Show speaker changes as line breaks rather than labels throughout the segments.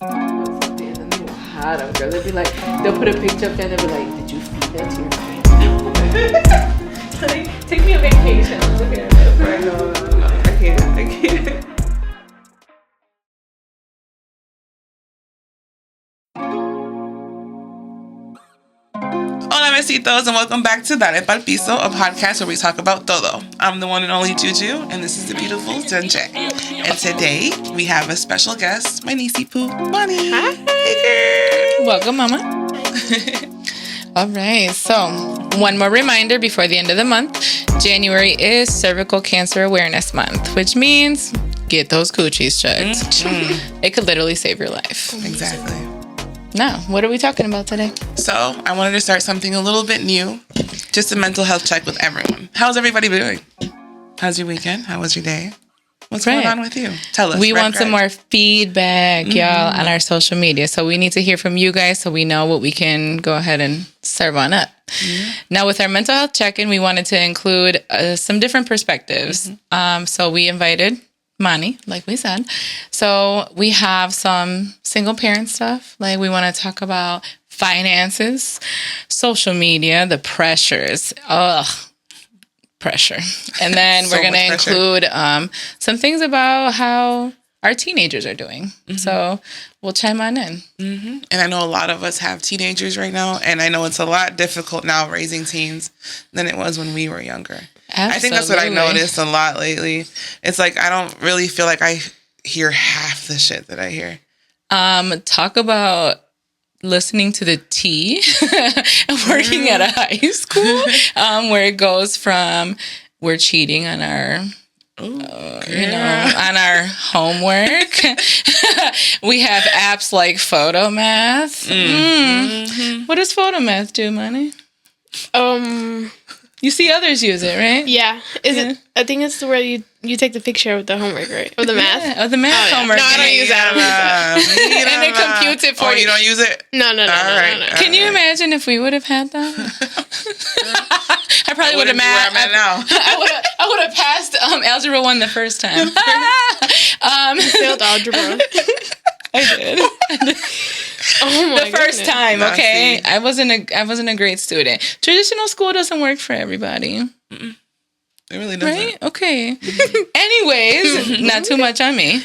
something and then hot of girl. They'll be like, they'll put a picture up there and they'll be like, did you feed that to your kid? Like, take me a vacation. Look at it. No, I can't.
Hola besitos and welcome back to Dale Pal Piso, a podcast where we talk about todo. I'm the one and only Juju, and this is the beautiful Xenia. And today we have a special guest, my niecey Pooh, Imani.
Hi.
Hey girl.
Welcome, Mama. All right, so one more reminder before the end of the month. January is Cervical Cancer Awareness Month, which means get those coochies checked. Mm-hmm. It could literally save your life.
Exactly.
Now, what are we talking about today?
So, I wanted to start something a little bit new. Just a mental health check with everyone. How's everybody doing? How's your weekend? How was your day? What's going on with you? Tell us.
We want some more feedback, y'all, on our social media. So we need to hear from you guys so we know what we can go ahead and serve on up. Mm-hmm. Now, with our mental health check-in, we wanted to include some different perspectives. Mm-hmm. So we invited Imani, like we said. So we have some single parent stuff. Like we want to talk about finances, social media, the pressures. Pressure. And then we're going to include some things about how our teenagers are doing. Mm-hmm. So we'll chime on in.
Mm-hmm. And I know a lot of us have teenagers right now. And I know it's a lot difficult now raising teens than it was when we were younger. Absolutely. I think that's what I noticed a lot lately. It's like I don't really feel like I hear half the shit that I hear.
Talk about listening to the T and working at a high school where it goes from we're cheating on our on our homework. We have apps like Photomath. Mm-hmm. What does Photomath do, Imani? You see others use it, right?
Yeah. It? I think it's where you take the picture of the homework, right? Of the math?
Yeah, of the math homework.
No, I don't use that.
And it computes it for you.
You don't use it?
No.
All right.
Can you imagine if we would have had that? I probably would have I would have passed Algebra 1 the first time.
Failed Algebra.
I did. Oh my first time, okay? I wasn't a great student. Traditional school doesn't work for everybody.
Mm-mm. It really doesn't.
Right? Okay. Anyways, not too much on me.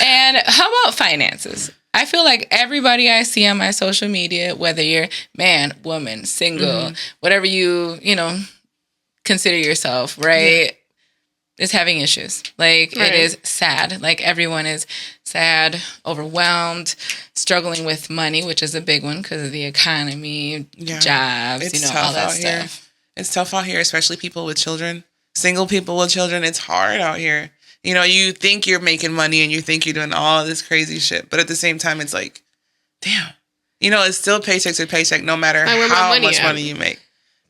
And how about finances? I feel like everybody I see on my social media, whether you're man, woman, single, whatever you consider yourself, right? Yeah. Is having issues. Like, It is sad. Like, everyone is sad, overwhelmed, struggling with money, which is a big one because of the economy, jobs,
it's
all that
stuff.
Here.
It's tough out here, especially people with children. Single people with children, it's hard out here. You think you're making money and you think you're doing all this crazy shit. But at the same time, it's like, damn. It's still paycheck to paycheck no matter how much money you make.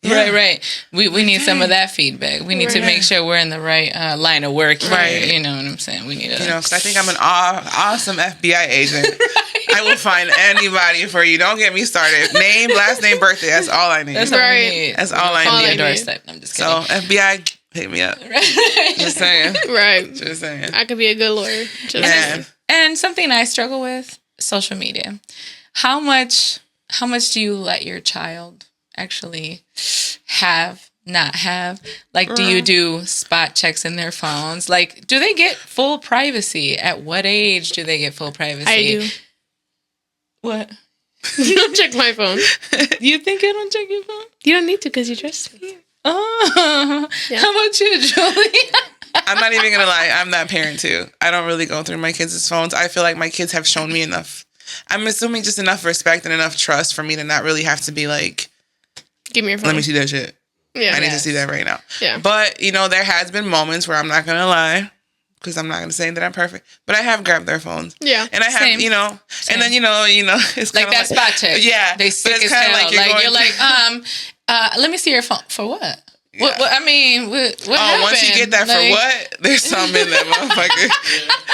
Yeah. Right. We need some of that feedback. We need to make sure we're in the right line of work here. Right. You know what I'm saying? We need to...
because I think I'm an awesome FBI agent. I will find anybody for you. Don't get me started. Name, last name, birthday. That's all I need.
That's all I need.
That's all I need.
Doorstep. I'm just kidding.
So, FBI, hit me up. Just saying.
Right.
Just saying.
I could be a good lawyer.
And something I struggle with, social media. How much do you let your child actually not have? Like, do you do spot checks in their phones? Like, do they get full privacy? At what age do they get full privacy?
I do.
What?
You don't check my phone.
You think I don't check your phone?
You don't need to because you trust me.
Oh. Yeah. How about you, Julie?
I'm not even going to lie. I'm that parent, too. I don't really go through my kids' phones. I feel like my kids have shown me enough. I'm assuming just enough respect and enough trust for me to not really have to be like,
give me your phone.
Let me see that shit.
Yeah.
I need to see that right now.
Yeah.
But, there has been moments where I'm not going to lie, because I'm not going to say that I'm perfect, but I have grabbed their phones.
Yeah.
And I have,
Same.
and then, it's
like that spot check.
Yeah.
They sick as hell. Like you're like, let me see your phone. For what? Yeah. What happened?
Once you get that for what? There's something in that motherfucker.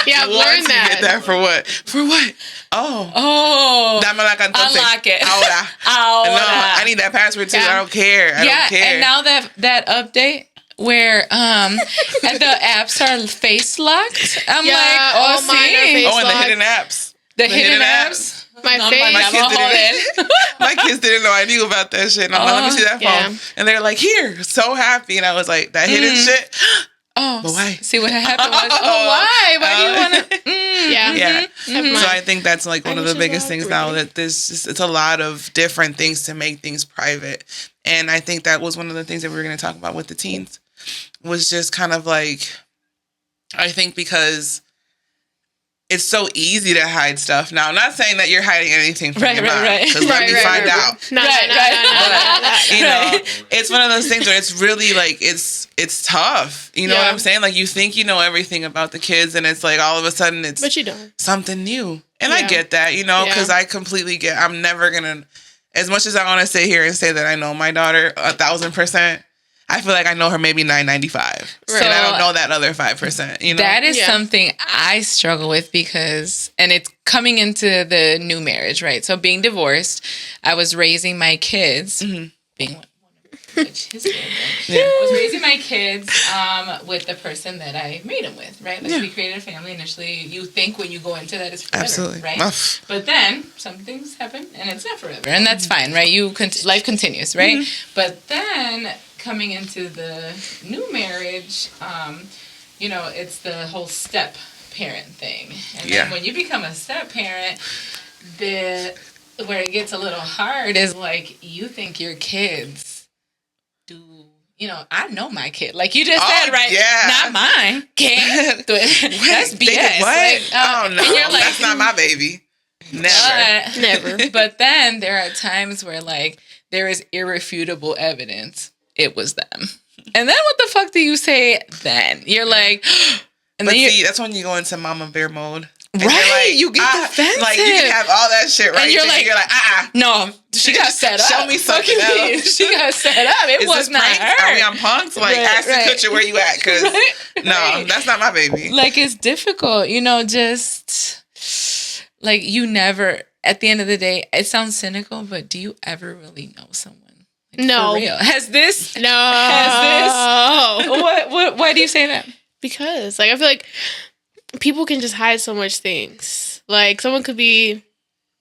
Yeah, I've learned that.
Once you get that for what? For what?
Oh.
Dámela entonces.
Unlock it.
Ahora. No, I need that password too. Yeah. I don't care. I don't care.
And now that update, where and the apps are face locked. I'm
Yeah,
like,
all mine are
see,
face
Oh, and the
locked.
hidden apps.
the hidden apps.
My
No,
face.
my
My
I'm
kids,
gonna hold
didn't, my kids didn't know I knew about that shit. And I'm like, let me see that phone.
Yeah.
And they're like, here, so happy. And I was like, that hidden shit?
Oh,
But why?
see what happened was, why? Why do you want to?
Yeah.
Yeah.
Mhm.
So I think that's like one of the
wish I
biggest
was
things
three.
now, that this is, it's a lot of different things to make things private. And I think that was one of the things that we were going to talk about with the teens, was just kind of like, I think because it's so easy to hide stuff now. I'm not saying that you're hiding anything from your mom, because let me find out.
No.
You know, it's one of those things where it's really like, it's tough. You know what
Yeah.
I'm saying? Like, you think you know everything about the kids, and it's like all of a sudden it's
But you don't.
something new. And I
Yeah.
get that, you know, because
Yeah.
I completely get, I'm never gonna, as much as I want to sit here and say that I know my daughter 1,000%, I feel like I know her maybe 995.
Right.
And I
So-
don't know that other 5%, you know?
That is
Yeah.
something I struggle with because, and it's coming into the new marriage, right? So being divorced, I was raising my kids, being one of which his family.
Yeah.
I was raising my kids with the person that I made them with, right? Like we created a family initially. You think when you go into that it's forever,
Absolutely.
right?
Ugh.
But then some things happen and it's not forever, and that's fine, right? Life continues, right? But then coming into the new marriage, you know, it's the whole step parent thing, and
Yeah.
then when you become a step parent, where it gets a little hard is like you think your kids do, you know, I know my kid. Like you just said, right?
yeah.
Not mine. Can't do it. That's
They did
BS.
what?
Like,
Oh, no.
and you're like,
That's not my baby. Never.
Never.
But then there are times where like there is irrefutable evidence it was them. And then what the fuck do you say then? You're like, and
But
then
see, that's when you go into mama bear mode. And
Right,
you're like,
you get defensive.
Like, you can have all that shit right
And you're
there.
like,
You're like,
no, she got set up.
Show me something
Fucking
else.
me. She got set up. It
Is
was
this
not
pranks?
her.
Are we on punks? Like,
Right,
ask
right.
the Kutcher where you at, because
Right,
no,
right.
that's not my baby.
Like it's difficult, you know, just like you never, at the end of the day, it sounds cynical, but do you ever really know someone? Like,
No.
For real? Has this,
No.
what, why do you say that?
Because, like, I feel like people can just hide so much things. Like, someone could be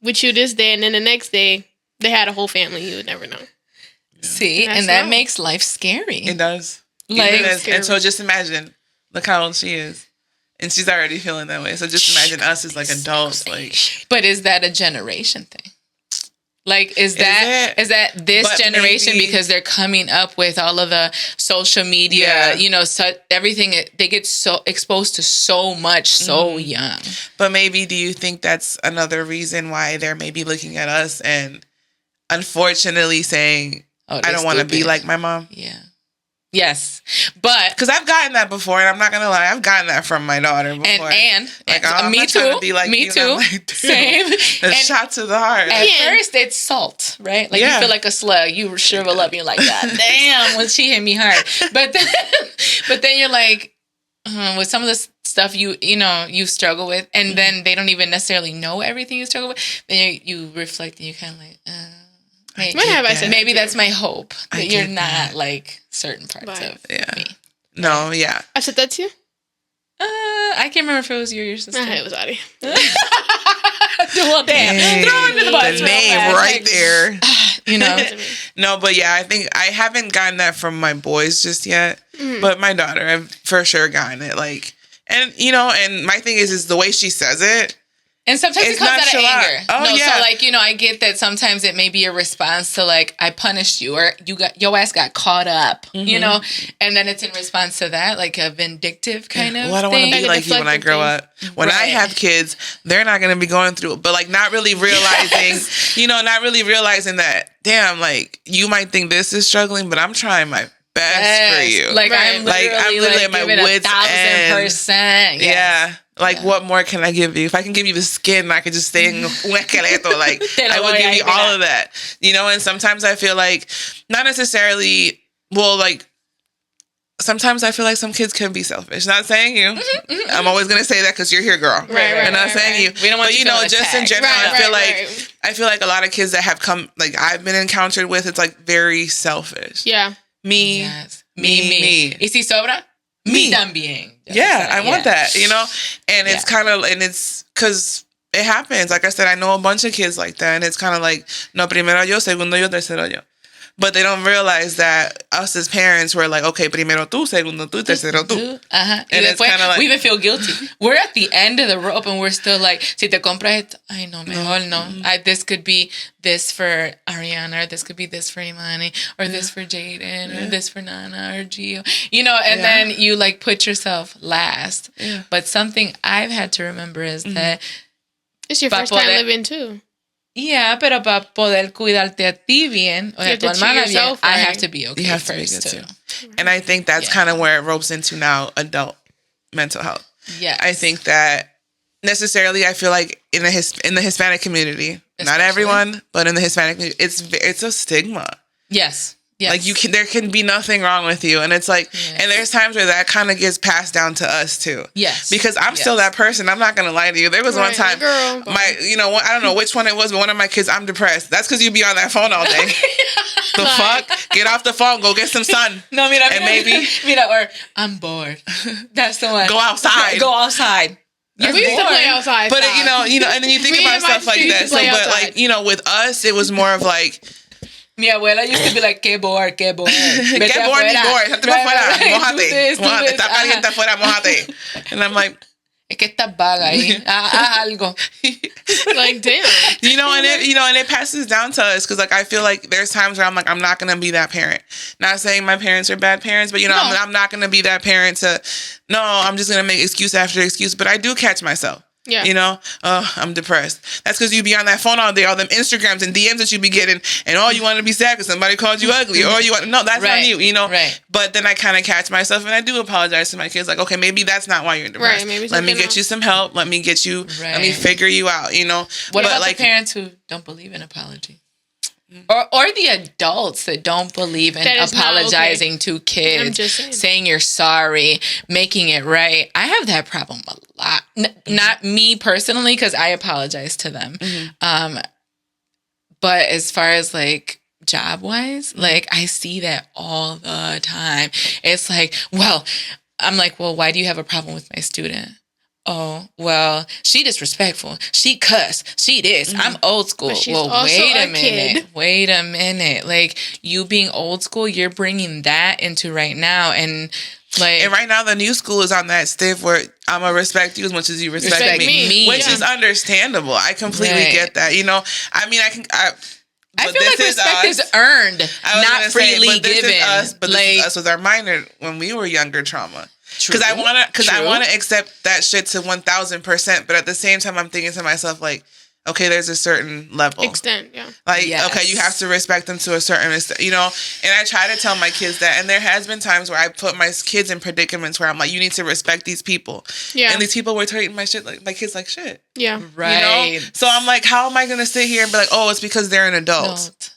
with you this day, and then the next day, they had a whole family. You would never know.
See,
That's
and that
wrong.
makes life scary.
It does.
Like,
Even as,
scary.
and so just imagine, look how old she is. And she's already feeling that way. So just imagine us as like adults. Like,
but is that a generation thing? Like, is that this
But
generation
maybe-
because they're coming up with all of the social media,
Yeah.
you know, everything, they get so exposed to so much so young.
but maybe do you think that's another reason why they're maybe looking at us and unfortunately saying,
Oh,
I don't want to be
stupid.
like my mom?
Yeah. Yes. But,
Because I've gotten that before, and I'm not gonna lie, I've gotten that from my daughter before.
and
like, I'm
me
not trying
too.
to be like
Me
you, and
too.
I'm like, damn,
Same.
A
And
shot to the heart.
at
Yeah.
first, it's salt, right? Like
Yeah.
you feel like a slug. You shrivel up. You're like, God damn, when she hit me hard. But then you're like, with some of the stuff you struggle with, and then they don't even necessarily know everything you struggle with. Then you reflect and you kind of like, maybe,
When have I said
maybe
that to
that's my hope
I
that you're
get
not
that.
like certain parts
Right.
of
Yeah.
me.
No, yeah.
I said that to you?
I can't remember if it was you or your sister.
It was Audie.
Well, damn.
Hey,
Throw it in the bus
the
real
name
fast,
right
like,
there.
You know.
No, but yeah, I think I haven't gotten that from my boys just yet. But my daughter, I've for sure gotten it. Like, and you know, and my thing is the way she says it.
And sometimes
It's
it comes out of
nonchalant.
anger.
Oh,
no,
yeah.
so like, you know, I get that sometimes it may be a response to like, I punished you or your ass got caught up, you know? And then it's in response to that, like a vindictive kind of
Well, I don't want
thing.
to be like you when I grow up. When I
Right.
have kids, they're not going to be going through it, but like not really realizing, you know, not really realizing that, damn, like you might think this is struggling, but I'm trying my best for you.
Like,
Right.
I'm
Like,
literally,
I'm literally
like
at my
giving
wits'
1,000%.
Yeah. Like, what more can I give you? If I can give you the skin, I could just stay in un esqueleto. Like, I would give you all of that. You know, and sometimes I feel like, not necessarily, well, like, sometimes I feel like some kids can be selfish. Not saying you. I'm always going to say that because you're here, girl.
Right,
I'm not saying you.
We don't want
but,
you
you know,
feeling
just in
attacked.
general,
Right,
I feel
right,
like,
right.
I feel like a lot of kids that have come, like, I've been encountered with, it's like very selfish.
Yeah.
Me,
Yes.
me.
Y si sobra, me también.
Yeah, I want that, you know? And it's
Yeah.
kind of, and it's because it happens. Like I said, I know a bunch of kids like that. And it's kind of like, no, primero yo, segundo yo, tercero yo. But they don't realize that us as parents were like, okay, primero tú, segundo tú, tercero tú.
Uh-huh. Y
And it's
después,
kinda like-
we even feel guilty. We're at the end of the rope and we're still like, si te compras esto, ay no, mejor no. This could be this for Ariana, or this could be this for Imani, or this for Jaden, or this for Nana, or Gio. You know, and then you like put yourself last.
Yeah.
But something I've had to remember is that,
It's your
Pa
first time
poder-
living too.
yeah, pero para poder cuidarte a ti bien, o
You
sea,
have
tu
to treat
hermana bien,
yourself
I
right.
have to be okay
You have to be
first
good
too.
And I think that's
Yeah.
kind of where it ropes into now adult mental health.
Yes.
I think that necessarily, I feel like in the Hispanic community, not
Especially.
everyone, but in the Hispanic community, it's a stigma.
Yes. Yes.
Like there can be nothing wrong with you, and it's like,
Yes.
and there's times where that kind of gets passed down to us too.
Yes.
Because I'm still that person. I'm not gonna lie to you. There was one
Right,
time,
girl.
I don't know which one it was, but one of my kids, I'm depressed. That's because you be on that phone all day. The
Like-
fuck? Get off the phone. Go get some sun.
No, mira,
And
mira,
maybe-
mira, or I'm bored. That's the one.
Go outside.
Go outside. You're
We used to
bored.
play outside.
But
stop.
you know, and then you think
Me
about
and my
stuff like
sister
that.
used to
So,
play
but
outside.
like, you know, with us, it was more of like,
Mi abuela used to be like, qué bored, qué bored. Vete
get bored, ni
afuera.
bored. Salte
Right,
para afuera.
right, right.
Mojate.
Do this, do
Mojate.
this.
Está caliente
Ajá.
afuera, mojate. And I'm like,
Es que estás vaga ahí. Haz algo.
Like, damn.
and it passes down to us because like I feel like there's times where I'm like I'm not gonna be that parent. Not saying my parents are bad parents, but
No.
I'm not gonna be that parent to. No, I'm just gonna make excuse after excuse. But I do catch myself.
Yeah.
You know, I'm depressed. That's because you be on that phone all day, all them Instagrams and DMs that you be getting, and all you want to be sad because somebody called you ugly, or you want no, that's
Right.
on you. You know.
Right.
But then I kind of catch myself, and I do apologize to my kids. Like, okay, maybe that's not why you're depressed.
Right, maybe
Let me
something
get
else.
you some help. Let me get you. Let me
Right.
figure you out. You know.
What
But,
about
like,
the parents who don't believe in apology? Or the adults that don't believe in
That is not
apologizing to kids,
I'm just saying.
you're sorry, making it right. I have that problem a lot. Not me personally, because I apologize to them. But as far as like job wise, like I see that all the time. It's like, I'm like, why do you have a problem with my student? Oh, well, she disrespectful. She cuss. She this. I'm old school.
But she's
Well,
also
wait a
a
minute.
kid.
Wait a minute. Like you being old school, you're bringing that into right now. And like,
And right now, the new school is on that stiff where I'm gonna respect you as much as you respect me, which
yeah.
is understandable. I completely
Right.
get that. You know, I mean, I
I
but
feel like
this is
respect is
us.
earned,
I was
not
gonna say,
freely
but this
given.
Is us, but
like,
this is us with our minor when we were younger trauma.
True.
I
True.
wanna accept that shit to 1,000%, but at the same time, I'm thinking to myself like, okay, there's a certain level.
Extent, yeah.
Like,
Yes.
okay, you have to respect them to a certain extent, you know? And I try to tell my kids that. And there has been times where I put my kids in predicaments where I'm like, you need to respect these people.
Yeah.
And these people were treating my kids like shit.
Yeah.
right.
You know? So I'm like, how am I going to sit here and be like, oh, it's because they're an adult.
Don't.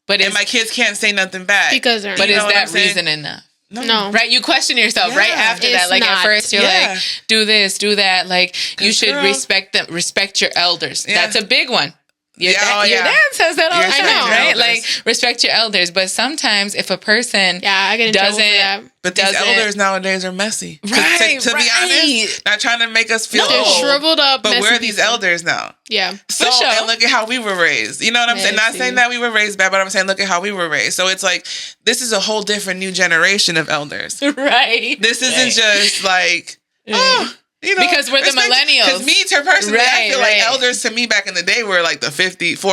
But
And
is,
my kids can't say nothing back.
Because they're
but
you
is
know what I'm
that
saying?
reason enough?
No.
Right, you question yourself right
Yeah.
after that.
It's
Like at
not.
first, you're
Yeah.
like, do this, do that. Like you should
girl-
respect them, respect your elders.
Yeah.
That's a big one. Your,
Yeah,
dad,
oh,
your
yeah.
dad says that all the
Respect
time,
your
right?
elders.
Like respect your elders. But sometimes if a person
Yeah, I get in trouble for that.
doesn't,
But these
doesn't-
elders nowadays are messy.
Right,
To be
right.
honest, not trying to make us feel
They're
old.
shriveled up.
But
messy
we're these
people.
elders now.
Yeah.
So,
For sure.
and look at how we were raised. You know what I'm saying? Not
Messy.
saying that we were raised bad, but I'm saying look at how we were raised. So it's like, this is a whole different new generation of elders.
right?
This isn't
Right.
just like, oh, you know.
Because we're the millennials.
Because me, personally, I
Right,
feel
right.
like elders to me back in the day were like the 50s.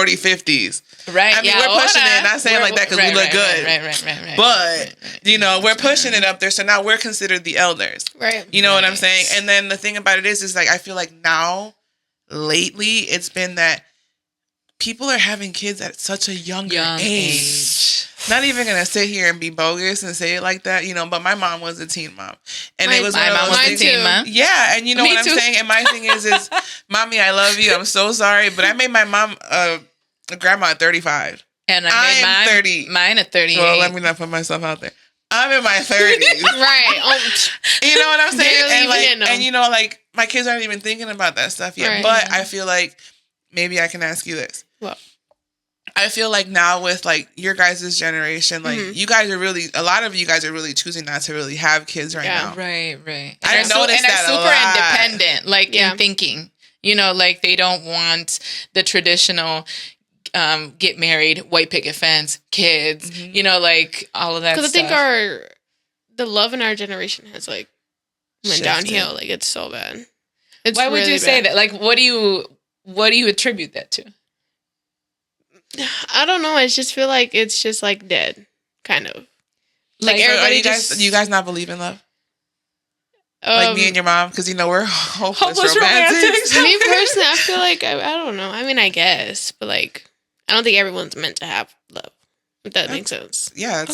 right.
I mean,
yeah,
we're pushing
hold
it,
on.
not saying like that because we look good.
Right.
But, you know, we're pushing it up there. So now we're considered the elders.
Right.
You know what I'm
Right.
saying? And then the thing about it is like, I feel like now, lately, it's been that people are having kids at such a young age. Not even going to sit here and be bogus and say it like that, you know, but my mom was a teen mom. And it was
My
one of
mom
those
was a
things.
teen mom.
Yeah, and you know
Me
what
too.
I'm saying? And my thing is, Mommy, I love you. I'm so sorry. But I made my mom a grandma at 35.
And I
I'm
made
30.
mine at 38.
Well, let me not put myself out there. I'm in my 30s.
Right.
You know what I'm saying?
Barely
And
even
like,
in them.
and you know, like my kids aren't even thinking about that stuff yet.
Right.
But I feel like maybe I can ask you this.
Well,
I feel like now with like your guys' generation, like you guys are really, a lot of you guys are really choosing not to really have kids right now.
Right.
I noticed that a
super
lot.
independent, like in thinking. You know, like they don't want the traditional get married, white picket fence, kids. You know, like all of that.
Because I think the love in our generation has like went downhill. Like it's so bad. It's
Why would
really
you say
bad.
that? Like, what do you attribute that to?
I don't know. I just feel like it's just like dead, kind of. Like
So
everybody
do you guys not believe in love? Like me and your mom, because we're hopeless romantics.
Me personally, I feel like I don't know. I mean, I guess, but like, I don't think everyone's meant to have love. If that makes sense.
Yeah.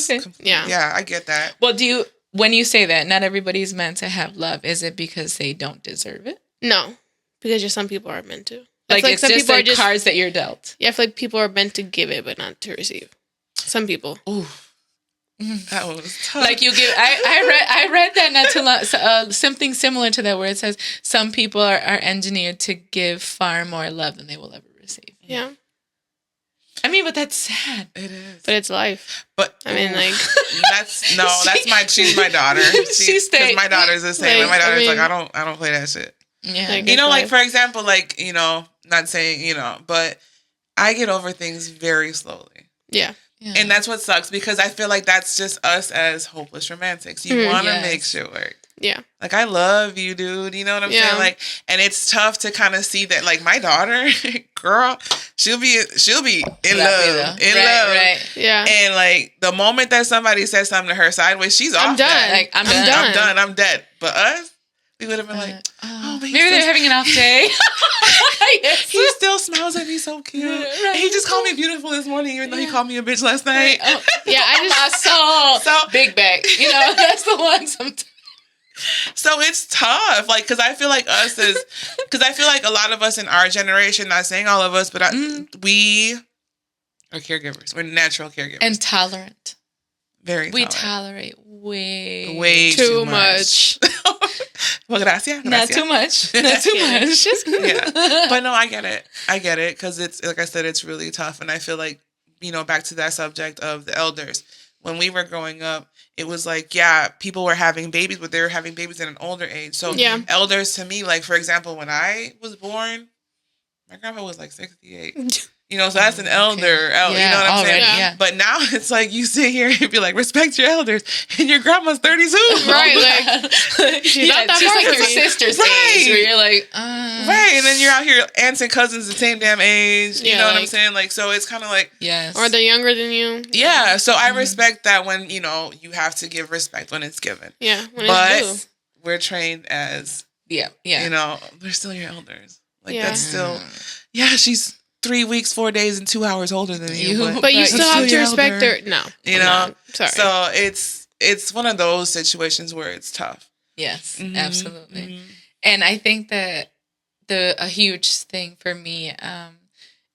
Yeah, I get that.
Well, when you say that, not everybody's meant to have love, is it because they don't deserve it?
No, because just some people are meant to.
Like it's just the cards that you're dealt.
Yeah, I feel like people are meant to give it, but not to receive. Some people.
Ooh. That was tough.
Like you give, I read that not too long, something similar to that where it says some people are engineered to give far more love than they will ever receive.
Yeah.
I mean, but that's sad.
It is.
But it's life.
But
I mean, like
she's my daughter. Because my daughter's the same.
Like,
my daughter's like, I don't play that shit.
Yeah.
Like,
Like for example, like, not saying, but I get over things very slowly.
Yeah.
Yeah.
And that's what sucks because I feel like that's just us as hopeless romantics. You want to make shit work.
Yeah.
Like, I love you, dude. You know what I'm saying? Like, and it's tough to kind of see that, like, my daughter, girl, she'll be in love.
Right.
Yeah.
And, like, the moment that somebody says something to her sideways, she's off
done.
that.
Like, I'm done.
I'm dead. But us, we would have been like, oh,
maybe they're having an off day.
He still smiles at me so cute.
Right.
And he just called me beautiful this morning, even though he called me a bitch last night.
Yeah, I just
so big back. That's the one sometimes.
So it's tough, like, because I feel like because I feel like a lot of us in our generation, not saying all of us, but we are caregivers. We're natural caregivers.
And tolerant.
Very
We
tolerant.
tolerate way
too much. Well, gracias.
Not too much. Not too much.
Yeah. But no, I get it. Because it's, like I said, it's really tough. And I feel like, back to that subject of the elders. When we were growing up, it was like, people were having babies, but they were having babies at an older age. So elders to me, like, for example, when I was born, my grandma was like 68. So that's an elder. You know what I'm saying?
Yeah.
But now it's like you sit here and be like, respect your elders. And your grandma's 32.
Right, like, she's not that
she's
far
like
from
your
me.
sister's
Right.
age, where you're like,
Right, and then you're out here, aunts and cousins the same damn age. You know what I'm saying? Like, so it's kind of like...
Yes.
Or they're younger than you.
Yeah, so I respect that when, you have to give respect when it's given.
Yeah, when it's due.
But we're trained as...
Yeah.
They're still your elders. Like, that's still... Yeah, she's 3 weeks, 4 days, and 2 hours older than you.
But you still have to respect her. No. Sorry.
So it's one of those situations where it's tough.
Yes, absolutely. And I think that a huge thing for me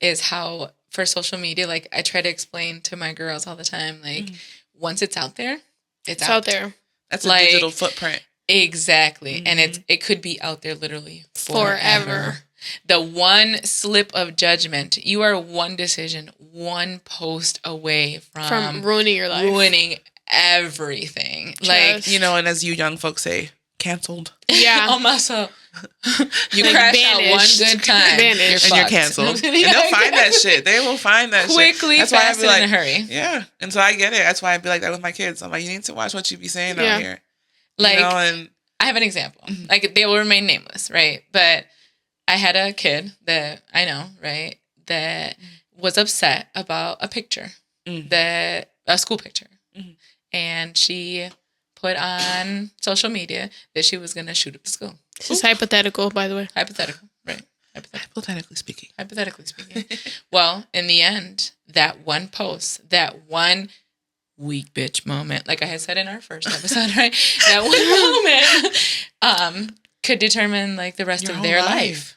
is how for social media, like I try to explain to my girls all the time, like once it's out there, it's out
there.
That's a digital footprint.
Exactly. And it could be out there literally forever. The one slip of judgment, you are one decision, one post away from
ruining your life.
Ruining everything.
Trust.
Like,
and as you young folks say, canceled.
Yeah.
Almost so. You
like
crash out one good time.
And you're canceled. And they'll find that shit. They will find that
quickly,
shit.
fast, and in a hurry.
Yeah. And so I get it. That's why I be like that with my kids. I'm like, you need to watch what you be saying out here.
Like,
and
I have an example. Like, they will remain nameless, right? But I had a kid that I know, right, that was upset about a picture, a school picture. And she put on social media that she was going to shoot up the school.
This is hypothetical, by the way.
Hypothetical, right.
Hypothetically speaking.
Well, in the end, that one post, that one weak bitch moment, like I had said in our first episode, right? That one moment could determine like the rest of their life.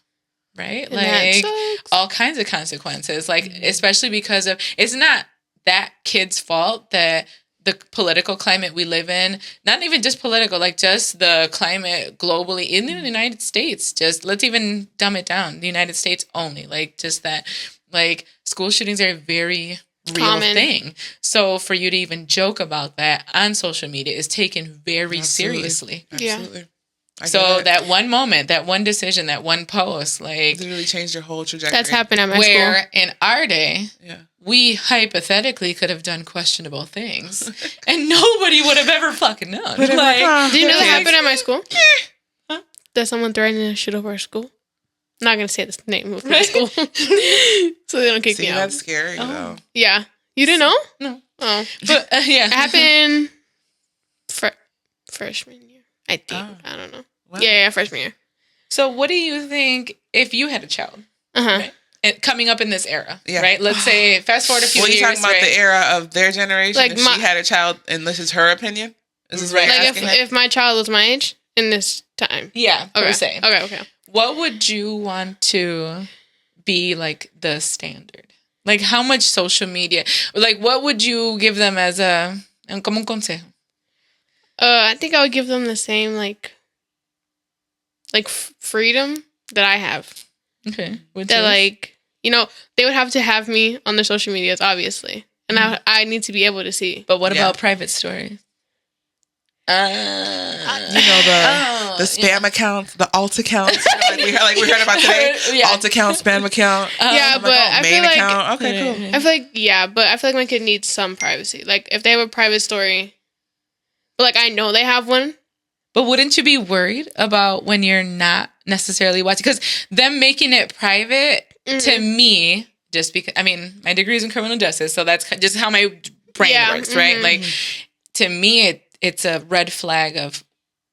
Right?
And
like all kinds of consequences. Like, especially because of, it's not that kid's fault that the political climate we live in, not even just political, like just the climate globally in the United States, just let's even dumb it down. The United States only, like just that Like, school shootings are a very real
Common.
thing. So for you to even joke about that on social media is taken very seriously.
Yeah.
Absolutely. I
So
get it.
that one moment, that one decision, that one post, like,
literally changed your whole trajectory.
That's happened at my
where
school.
in our day,
Yeah.
we hypothetically could have done questionable things and nobody would have ever fucking known.
But
Like,
Do you know that
Okay.
happened at my school?
Huh?
That someone threatened to shoot up our school? I'm not going to say the name of the school. So they don't kick
See,
me out.
that's scary, though.
Yeah. You didn't know?
No.
Oh.
but yeah.
It happened freshman year, I think.
Oh.
I don't know.
Wow.
Yeah, freshman year.
So what do you think if you had a child
Uh-huh.
right, and coming up in this era,
Yeah.
right? Let's say fast forward a few
Well,
years,
you talking about
right?
the era of their generation?
Like
if
my-
she had a child, and this is her opinion? Is this what
Right.
you're
Like
asking her?
if my child was my age in this time.
Yeah, per
Okay.
se.
Okay.
What would you want to be like the standard? Like how much social media? Like what would you give them as como un consejo?
I think I would give them the same freedom that I have.
Okay.
That like, they would have to have me on their social medias, obviously, and I need to be able to see.
But what
Yeah.
about private stories?
You know the spam accounts, the alt accounts, like we heard about today.
Yeah.
Alt account, spam account.
Yeah,
I'm
but
like,
I
main
feel like
account. Okay, cool.
I feel like but I feel like my kid needs some privacy. Like if they have a private story, but like I know they have one.
But wouldn't you be worried about when you're not necessarily watching? Because them making it private, to me, just because, I mean, my degree is in criminal justice, so that's just how my brain works, right? Like, to me, it's a red flag of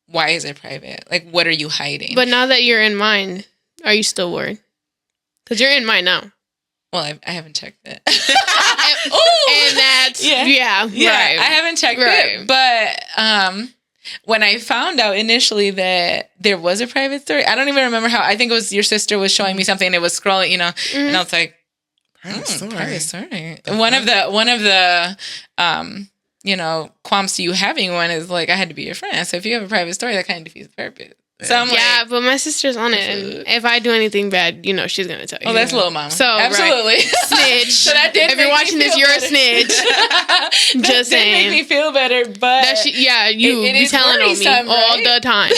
why is it private? Like, what are you hiding?
But now that you're in mine, are you still worried? Because you're in mine now.
Well, I haven't checked it.
And that's,
Yeah,
right.
I haven't checked
Right.
it. But when I found out initially that there was a private story, I don't even remember how. I think it was your sister was showing me something and it was scrolling, and I was like, private story. One of the qualms to you having one is like, I had to be your friend. So if you have a private story, that kind of defeats the purpose. So I'm like,
but my sister's on it, and if I do anything bad, she's gonna tell you.
oh, that's little mama.
So,
absolutely.
right. Snitch.
So that did
if
make
you're
me
watching this,
feel
you're a
better.
snitch. Just
That did make
saying.
me feel better, but
you
it
be
is
telling on me
worrisome,
all
right?
the time.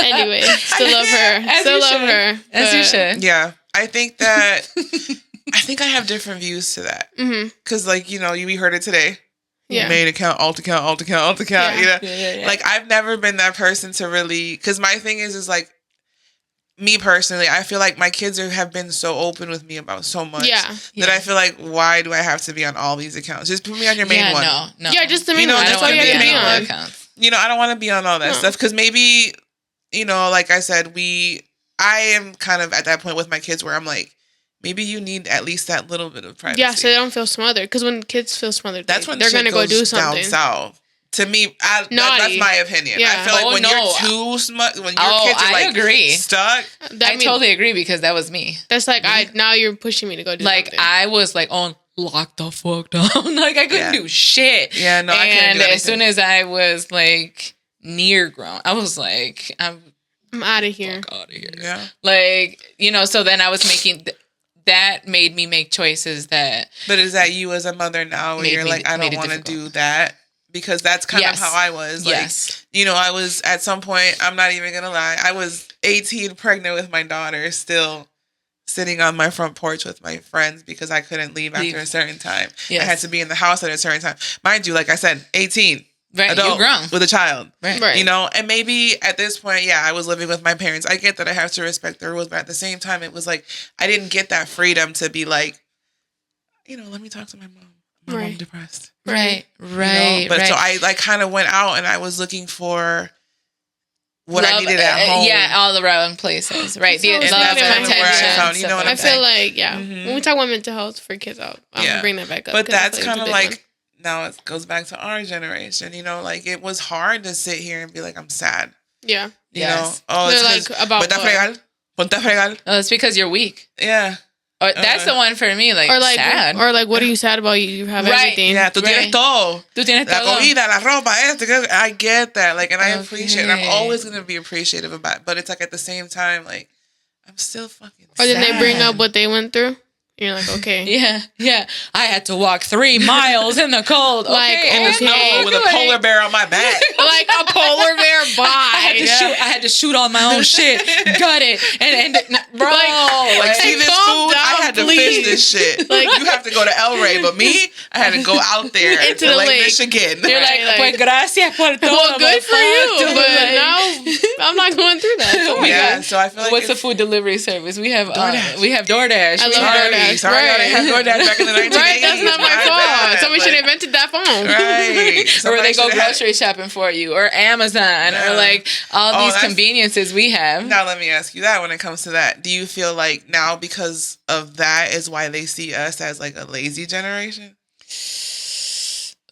Anyway, still love her.
As
Still
you
love
should.
her.
As you
but-
should.
Yeah, I think that I have different views to that because, we heard it today.
Yeah.
Main account, alt account, alt account, alt account.
Yeah.
Yeah.
Like I've never been that person to really, because my thing is like me personally, I feel like my kids have been so open with me about so much that I feel like, why do I have to be on all these accounts? Just put me on your main one.
No.
Yeah, just the main
know,
one.
I
That's
don't
all you
wanna
have to
be
be
on
on.
all
accounts.
I don't want to be on all that
No.
stuff because maybe, like I said, I am kind of at that point with my kids where I'm like, maybe you need at least that little bit of privacy.
Yeah, so they don't feel smothered. Because when kids feel smothered,
That's when
they're
shit
gonna go
goes
do something.
down south. To me, that's
Naughty.
my opinion.
Yeah.
I feel like
Oh,
when
no.
you're too smart, when your kids are
I
like
agree.
stuck.
I totally agree because that was me.
That's like now you're pushing me to go do
Like
something.
I was like on lock the fuck down. Like I couldn't do shit.
Yeah, no, I couldn't
And
do anything.
as soon as I was like near grown, I was like, I'm
out of here.
out of here.
Yeah.
Like, so then I was making that made me make choices that
But is that you as a mother now where
Made
you're
me-
like, I
made
don't
it
want to
difficult.
do that? Because that's kind
Yes.
of how I was. Like,
Yes.
I was at some point, I'm not even going to lie, I was 18 pregnant with my daughter, still sitting on my front porch with my friends because I couldn't leave after a certain time.
Yes.
I had to be in the house at a certain time. Mind you, like I said, 18.
right,
Adult
you're grown.
with a child.
Right.
Right.
And maybe at this point, I was living with my parents. I get that I have to respect their rules, but at the same time, it was like, I didn't get that freedom to be like, let me talk to my mom. My mom depressed.
Right.
But so I like kind of went out and I was looking for what I needed at home.
Yeah, all the wrong places. Right. The
And
love
that's
and
kind of where I
attention.
found- you know what
I
I'm
feel
saying?
like, when we talk about mental health for kids out, I'm going to bring that back up.
But
'cause I
that's
feel it's
kind
a
of
big
like,
one.
now it goes back to our generation, like it was hard to sit here and be like, I'm sad.
Yeah.
You
Yes.
know? Oh,
They're
it's
like, about
Ponte a fregar. Ponte a fregar.
Oh, it's because you're weak.
Yeah.
Or that's the one for me. Like,
Or like,
sad.
what are you sad about? You have
Right.
everything.
Yeah, tú tienes todo.
Tú tienes
La
todo.
comida, la ropa, esto, que- I get that. Like, and I appreciate it. I'm
Okay.
always going to be appreciative about it. But it's like at the same time, like, I'm still fucking
Or then they bring
sad.
up what they went through. You're like, okay.
Yeah. I had to walk 3 miles in the cold.
Like,
okay,
In the snow with a polar bear on my back.
Like a polar bear
I
bye.
had to shoot all my own shit. Gut it. And bro.
Like, see this
calm
food? I
down,
had to
please.
fish this shit.
Like-
You have to go to El Rey, but me, I had to go out there
Into
to
the
Lake
lake.
Michigan.
You're like,
Like-
pues gracias por todo.
Well, good for you,
motherfucker.
but
Like-
now I'm not going through that.
Oh my
Yeah,
God.
so I feel like
What's the
it's-
food delivery service? We have
DoorDash.
DoorDash.
I love
Sorry,
DoorDash.
sorry, y'all didn't have DoorDash back in the 1980s.
Right, that's not my fault.
bad.
Somebody should have
Like,
invented that phone.
Right.
Or
Somebody
they go
should have-
grocery shopping for you, or Amazon,
Yeah.
or like all
Oh,
these
that's-
conveniences we have.
Now let me ask you that when it comes to that. Do you feel like now because of that is why they see us as like a lazy generation?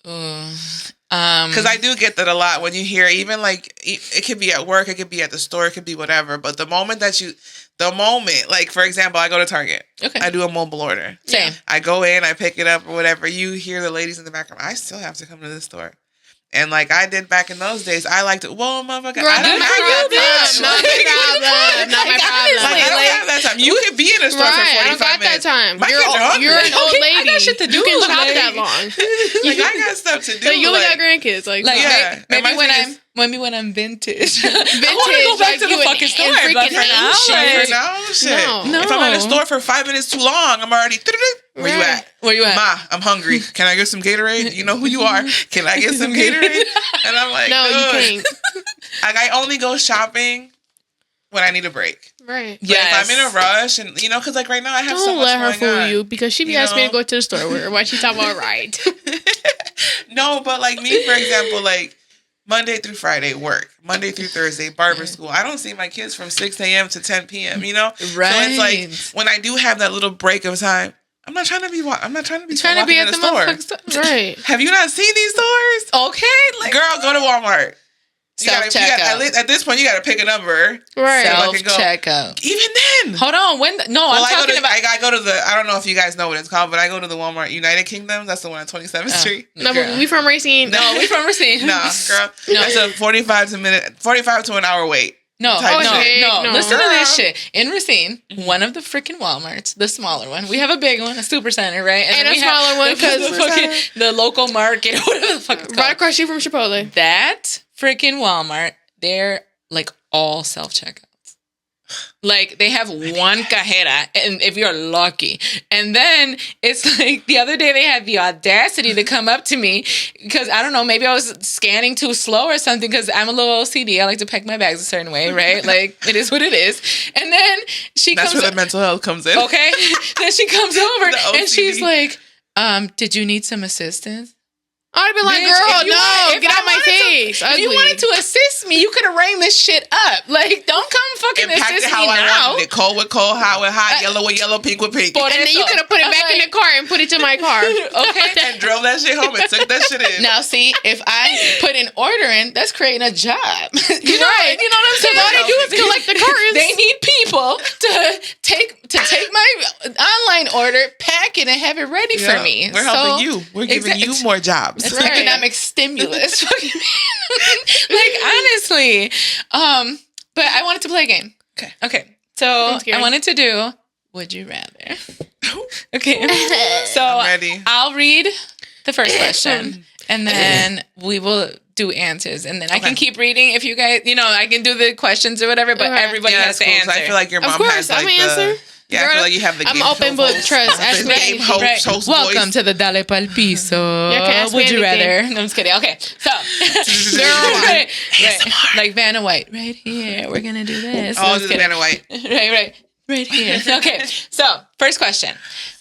Because I do get that a lot when you hear even like it could be at work, it could be at the store, it could be whatever. But the moment like for example, I go to Target,
Okay.
I do a mobile order.
Same.
I go in, I pick it up or whatever. You hear the ladies in the background. I still have to come to the store. And like I did back in those days, I liked it. Well, motherfucker, I don't have that time.
Not my problem. Not my
Like,
problem.
I don't have that time. You could be in a store for 45
Right, I don't got that
minutes.
time.
My kids are hungry.
You're an old
Okay,
lady.
I got shit to do,
You can shop
like-
that long.
Like, I got stuff to do.
Like, you only
like,
got grandkids. Like,
Like
Yeah, and
maybe
my
when
thing
I'm vintage. I
Vintage,
want to go back
like
to
you
the
an-
fucking store,
and
but
freaking
for now,
ancient.
like,
For now, shit.
No.
If I'm in a store for 5 minutes too long, I'm already. Where you
Right.
at?
where you at?
Ma, I'm hungry. Can I get some Gatorade? You know who you are. Can I get some Gatorade? And I'm like,
no, you
"Dude."
can't.
Like, I only go shopping when I need a break.
Right.
But if I'm in a rush and, because like right now I have so
Don't
much
let her
going
fool
on.
you because she be
You
asking me to
know?
go to the store with her while she talking about right.
No, but like me, for example, like Monday through Friday, work. Monday through Thursday, barber school. I don't see my kids from 6 a.m. to 10 p.m.,
Right.
So it's like when I do have that little break of time, I'm not trying to be walking in
trying to
the
be at the
store.
motherfucking store.
Right.
Have you not seen these stores?
Okay, like
Girl, go to Walmart.
Self-checkout.
At least at this point, you got to pick a number.
Right.
So-
self
I can go.
checkout.
Even then.
Hold on,
Well,
I'm
I
talking about.
I go to the, I don't know if you guys know what it's called, but I go to the Walmart United Kingdom. That's the one on 27th Street.
No, but we from Racine.
No, we from Racine.
Nah, girl. That's a 45 to an hour wait.
No,
Type shit.
no.
Listen to this
Girl.
shit. In Racine, one of the freaking Walmarts, the smaller one. We have a big one, a super center, right?
And
then
a
we have
smaller one,
the
'cause
fucking the local market, whatever the fuck it's
Right
called.
across you from Chipotle.
That freaking Walmart, they're like all self checkouts. Like they have one cajera, and if you're lucky, and then it's like the other day they had the audacity to come up to me because I don't know, maybe I was scanning too slow or something because I'm a little OCD. I like to pack my bags a certain way, right? Like it is what it is. And then she
That's
comes
where the mental health comes in.
okay. Then she comes over
The
and she's
OCD.
like, did you need some assistance?
I'd be like,
Bitch,
girl,
if you
no,
wanted-
get
if I
out my
wanted to-
face.
If you wanted to assist me, you could have rang this shit up. Like, don't come fucking
Impact it
assist
how
me
I
now.
wanted it. Cold with cold, hot with hot, yellow with yellow, pink with pink.
Por
And then
eso.
you could have put it
I'm
back in
like,
the car and put it to my car.
Okay.
And drove that shit home and took that shit in.
Now, see, if I put an order in, that's creating a job. You know,
Right.
you know what I'm saying?
all they do is collect the cartons.
They need people to take my online order, pack it, and have it ready
Yeah,
for me.
We're helping you. We're giving you more jobs.
It's
Right.
economic stimulus. Like honestly, but I wanted to play a game. Okay. So
I'm scared.
I wanted to do Would You Rather. Okay. So
I'm ready.
I'll read the first question, and then we will do answers, and then I can keep reading if you guys, I can do the questions or whatever. But
Okay.
everybody
Yeah,
has
that's
to
cool. 'Cause
answer.
I feel like your
Of
mom
course,
has like
I'm
the.
answer.
Yeah, I
Girl,
feel like you have the
I'm
game
open
show
book,
host.
trust.
The
Ask me
game
anything.
host,
Right.
host
Welcome
voice.
to the Dale Pal Piso.
can ask me
Would you rather?
anything.
No, I'm just kidding. Okay, so right. Like Vanna White, right here. We're gonna do this. No, I'm
Oh,
just
this is
kidding.
Vanna White.
Right here. Okay, so first question: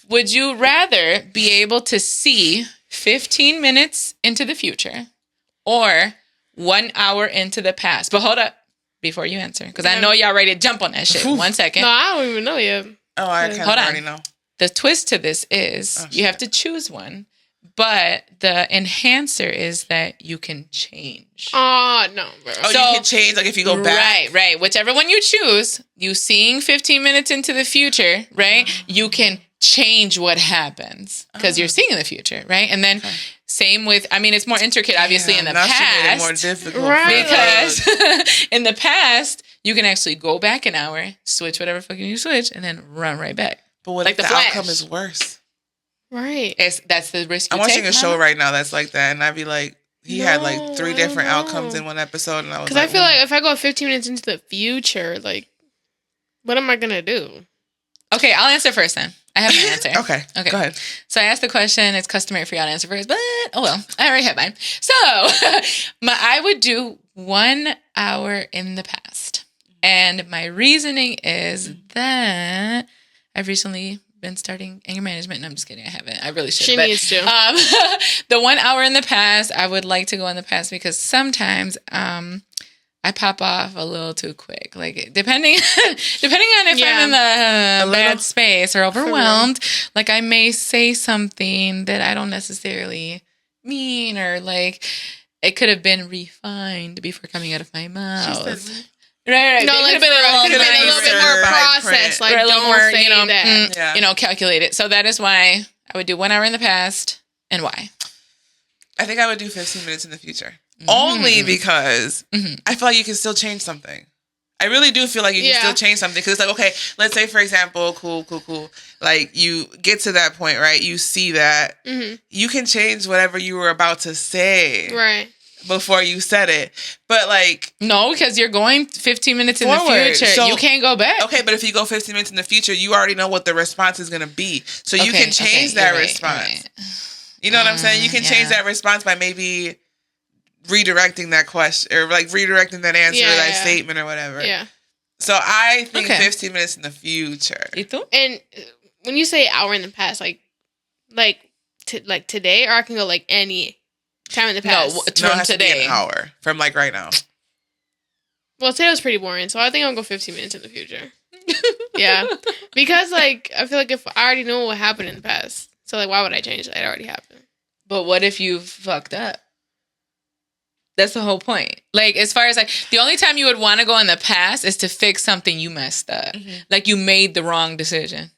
would you rather be able to see 15 minutes into the future, or 1 hour into the past? But hold up before you answer, because I know y'all ready to jump on that shit. 1 second.
No, I don't even know yet.
Oh, I kind of
Hold on.
already know.
The twist to this is you have to choose one, but the enhancer is that you can change.
Oh, no, bro.
Oh,
So-
you can change like if you go back.
Right. Whichever one you choose, you seeing 15 minutes into the future, right? You can change what happens because you're seeing in the future, right? And then same with, it's more intricate, obviously, in the
Now she made it more
past.
difficult.
Right.
Because in the past, you can actually go back an hour, switch whatever fucking you switch, and then run right back.
But what
Like
if
the
the
Flash.
outcome is worse?
Right.
That's the risk you
I'm watching
take,
a show
mama.
right now that's like that, and I'd be like, he had like
No,
3
I
different
don't
outcomes
know.
in one episode, and I was
Because
like,
I feel like if I go 15 minutes into the future, like, what am I gonna do?
Okay, I'll answer first then. I have my answer.
okay, go ahead.
So I asked the question. It's customary for y'all to answer first, but oh well, I already have mine. So I would do 1 hour in the past, and my reasoning is that I've recently been starting anger management. No, I'm just kidding. I haven't. I really should.
She needs to.
The 1 hour in the past, I would like to go in the past because sometimes I pop off a little too quick. Like depending on if I'm in the bad space or overwhelmed, like I may say something that I don't necessarily mean, or like it could have been refined before coming out of my mouth. Right.
No, like, could have been a little bit more processed. Like,
a little
don't
more,
say that.
Calculated. So that is why I would do 1 hour in the past, and why.
I think I would do 15 minutes in the future. Only because I feel like you can still change something. I really do feel like you can still change something. Because it's like, okay, let's say, for example, cool. Like, you get to that point, right? You see that. You can change whatever you were about to say.
Right.
Before you said it. But, like...
No, because you're going 15 minutes in the
forward.
future.
So,
you can't go back.
Okay, but if you go 15 minutes in the future, you already know what the response is going to be. So you can change that response. You know what I'm saying? You can change that response by maybe... redirecting that question or like redirecting that answer or that statement or whatever.
Yeah.
So I think 15 minutes in the future.
And when you say hour in the past, like today, or I can go like any time in the past.
No, it has
today.
to be an hour from like right now.
Well, today was pretty boring, so I think I'll go 15 minutes in the future. Yeah, because like I feel like if I already know what happened in the past, so like why would I change that? It already happened.
But what if you fucked up? That's the whole point. Like, as far as like, the only time you would want to go in the past is to fix something you messed up. Like, you made the wrong decision.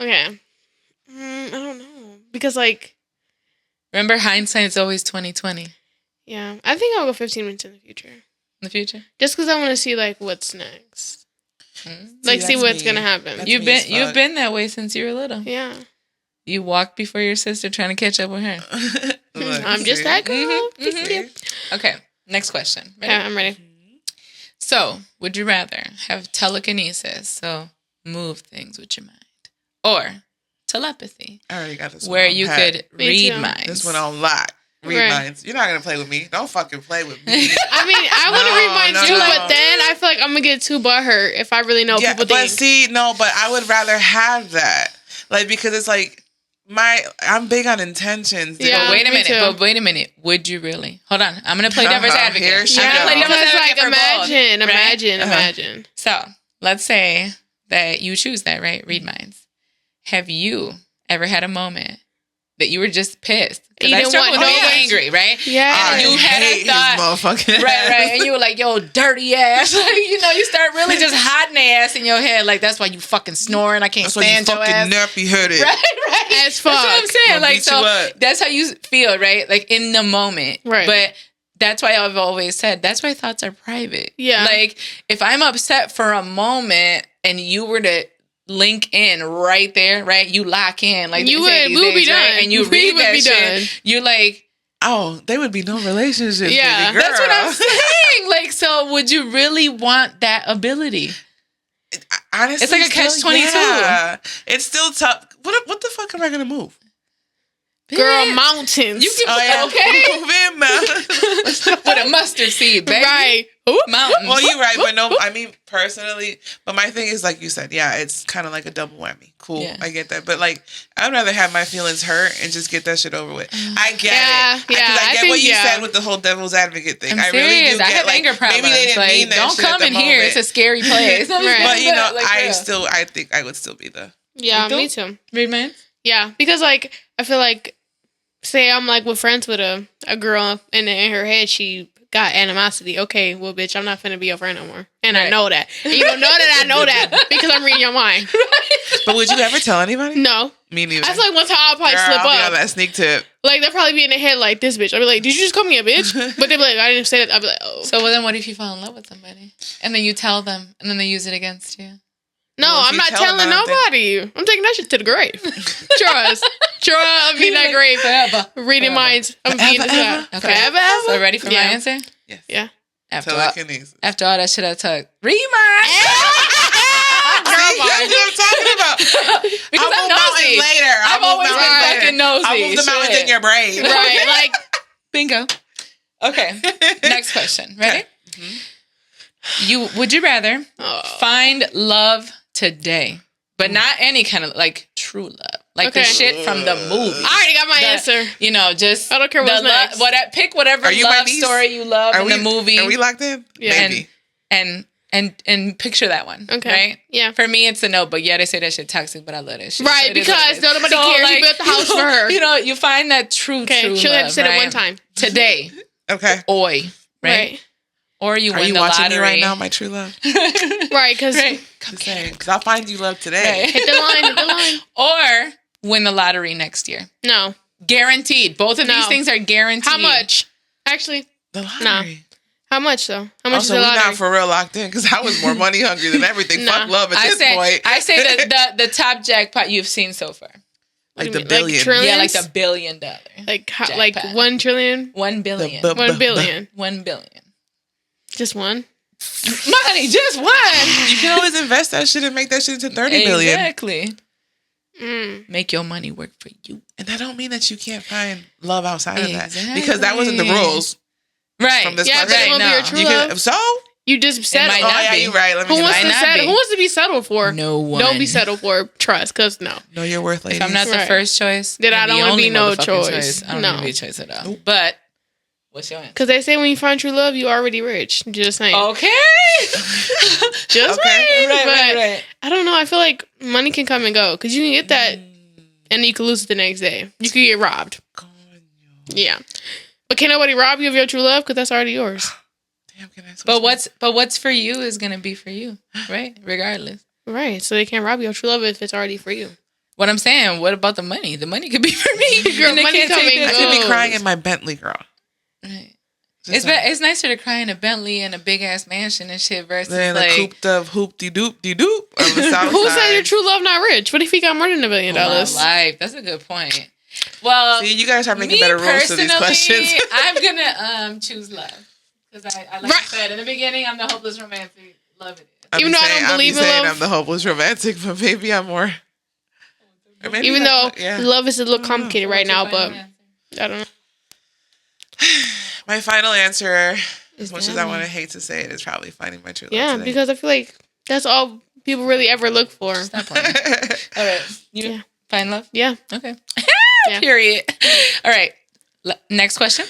Okay. I don't know. Because, like...
Remember, hindsight's always 20/20.
Yeah. I think I'll go 15 minutes in the future.
In the future?
Just because I want to see, like, what's next. Like, see what's going to happen.
You've been that way since you were little.
Yeah.
You walked before your sister trying to catch up with her.
I'm just that girl.
Okay, next question.
Ready? Yeah, I'm ready.
So, would you rather have telekinesis, so move things with your mind, or telepathy?
I already got this one.
Where you could read minds.
This one on lock. Read minds. You're not going to play with me. Don't fucking play with me.
I mean, I want to read minds too, but then I feel like I'm going to get too butthurt if I really know people think.
But I would rather have that. Like, because it's like, I'm big on intentions.
Yeah, but wait a minute. Would you really? Hold on. I'm going to play devil's advocate. Imagine. So, let's say that you choose that, right? Read minds. Have you ever had a moment that you were just pissed? Because I struggle with being angry, right?
Yeah.
And you had a thought. Right. And you were like, yo, dirty ass. Like, you start really just hiding their ass in your head. Like, that's why you fucking snoring. I can't stand your ass.
That's why you fucking nappy-headed.
Right.
As fuck.
That's what I'm saying. Like, so that's how you feel, right? Like, in the moment.
Right.
But that's why I've always said, that's why thoughts are private.
Yeah.
Like, if I'm upset for a moment and you were to link in right there, right? You lock in, like
you would, we'll be done,
right? And you read that shit. You're like,
oh, there would be no relationship.
Yeah,
baby girl.
That's what I'm saying. Like, so would you really want that ability?
Honestly,
it's like a catch-22.
Yeah. It's still tough. What the fuck am I gonna move?
Girl, mountains.
You can
move mountains
with a mustard seed, baby.
Right.
Mountains.
Well, you're right, but no, I mean, personally, but my thing is, like you said, yeah, it's kind of like a double whammy. Cool, yeah. I get that. But, like, I'd rather have my feelings hurt and just get that shit over with. I get it.
Yeah,
I get what you said with the whole devil's advocate thing.
I really do. I have anger problems.
Maybe they didn't mean that
don't
shit
come in
moment.
Here. It's a scary place.
Right.
But, you know, I think I would still be the...
Yeah, me too.
Read minds? Yeah,
because, like, I feel like, say I'm, like, with friends with a girl, and in her head, she got animosity. Okay, well, bitch, I'm not finna be your friend no more. And I know that. And you don't know that I know that because I'm reading your mind.
But would you ever tell anybody?
No.
Me neither.
I feel like one time I'll probably slip
I'll
up.
be on that sneak tip.
Like, they'll probably be in their head like, this bitch. I'll be like, did you just call me a bitch? But they'll be like, I didn't say that. I'll be like, oh.
So then what if you fall in love with somebody? And then you tell them, and then they use it against you?
No,
Well, if
I'm
you
not
tell them,
telling
I don't think-
nobody. I'm taking that shit to the grave. Trust. I'll be in that grave
forever.
reading minds. I'm being this
Forever,
out.
Okay.
Forever, ever.
So ready for my
Yeah.
answer?
Yes.
Yeah.
After
Telekinesis.
all that shit I took. Rewind.
See, that's what I'm talking about.
Because
I'll
I'm
move mountains
nosy.
later.
I've always been fucking nosy.
I'll move the mountains
Shit.
in your brain.
Right. Like,
Bingo. Okay. Next question. Ready? Would you rather find love today, but not any kind of like true love, like the
Okay.
shit from the movie?
I already got my answer.
You know, just
I don't care what's next.
Pick whatever
Are you my
love
niece?
story you love in the movie.
Are we locked in?
Yeah.
Maybe.
and picture that one.
Okay.
Right?
Yeah.
For me, it's a no, but yeah, they say that shit toxic, but I love that shit.
Right,
So it is what
because
it is.
nobody cares. You built the house for her.
You know, you find that true
Okay,
true
she'll
love,
have to say it
right?
one time.
Today.
Okay.
Oi. Right?
Right.
Or you
Are
win
you
the
watching
lottery.
me right now, my true love?
Right, because
Right.
Just saying, because I'll find you love today.
Right.
hit the line, hit the line.
Or win the lottery next year.
No.
Guaranteed. Both of these
No.
things are guaranteed.
How much? Actually,
The lottery.
how much though? How much is
Also,
the
we're
lottery?
not for real locked in because I was more money hungry than everything.
Nah.
Fuck love at
I
this
say
point.
the top jackpot you've seen so far.
Like
What
the
do you mean? Like
billion.
trillions?
Yeah, like $1 billion.
like
Jackpot.
1 trillion,
1 billion.
1 billion,
1 billion.
just one.
Money, just one.
You can always invest that shit and make that shit into 30 billion.
Exactly.
Mm.
Make your money work for you.
And that don't mean that you can't find love outside of that.
Exactly.
Because that wasn't the rules
Right.
from this
Yeah, but it
question.
won't be your true
You
love.
can, so?
You just settle.
might
Oh,
not
yeah,
be.
you're right. Let me
Who wants
might
to
not
settle?
be.
Who wants to be settled for?
No one.
Don't be settled for. Trust, cause no.
know your worth, ladies.
If I'm not the
Right.
first choice,
Then I
and
don't
the
wanna be
only
no
motherfucking
choice.
I don't
No.
need to be a choice at all. But what's your answer?
Because they say when you find true love, you already rich. Just saying.
Okay.
Just
Okay.
saying.
right,
but
right.
I don't know. I feel like money can come and go because you can get that, and then you can lose it the next day. You could get robbed. Yeah, but can nobody rob you of your true love because that's already yours.
Damn, can I switch
But what's for you is gonna be for you, right? Regardless.
Right. So they can't rob you of true love if it's already for you.
What I'm saying, what about the money? The money could be for me.
Girl,
And they
money
can't take
coming
it.
I could be
goes.
crying in my Bentley, girl.
Right.
Just
It's nicer to cry in a Bentley and a big ass mansion and shit versus
then
like
a cooped up hoop-de-doop-de-doop on the south
Who
side.
said your true love not rich? What if he got more than $1 billion?
my life. That's a good point. Well,
See, you guys are making
me
better rules to these
personally,
questions.
I'm gonna choose love because I like I said in the beginning, I'm the hopeless romantic. Love it.
Even though I don't believe in love.
I'm the hopeless romantic, but maybe I'm more. Or maybe
Even though
yeah.
love is a little complicated right now, but I don't know.
My final answer,
Is
as much
that
as I
one?
want to hate to say it, is probably finding my true love
Yeah,
today.
because I feel like that's all people really ever look for.
Stop playing. All right, you
Yeah.
find love.
Yeah.
Okay.
Yeah.
Period. All right. Next question: